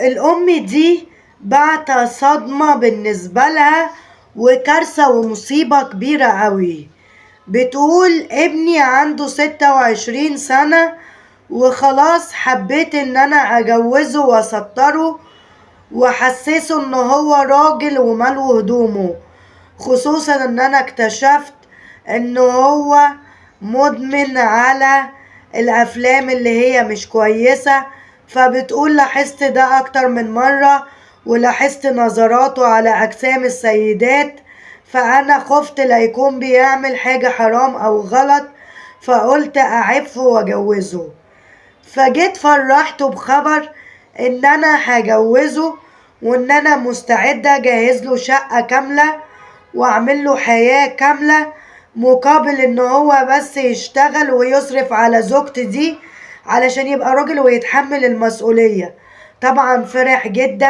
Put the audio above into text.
الأم دي بعت صدمة بالنسبة لها وكارثة ومصيبة كبيرة قوي. بتقول ابني عنده 26 سنة وخلاص حبيت ان انا اجوزه واسطره وحسسه ان هو راجل وملو هدومه، خصوصا ان انا اكتشفت ان هو مدمن على الافلام اللي هي مش كويسة. فبتقول لاحظت ده اكتر من مرة ولاحظت نظراته على اجسام السيدات، فانا خفت لا يكون بيعمل حاجة حرام او غلط، فقلت اعفه واجوزه. فجيت فرحته بخبر ان انا هجوزه وان انا مستعدة اجهز له شقة كاملة واعمل له حياة كاملة مقابل ان هو بس يشتغل ويصرف على زوجتي دي علشان يبقى راجل ويتحمل المسؤولية. طبعا فرح جدا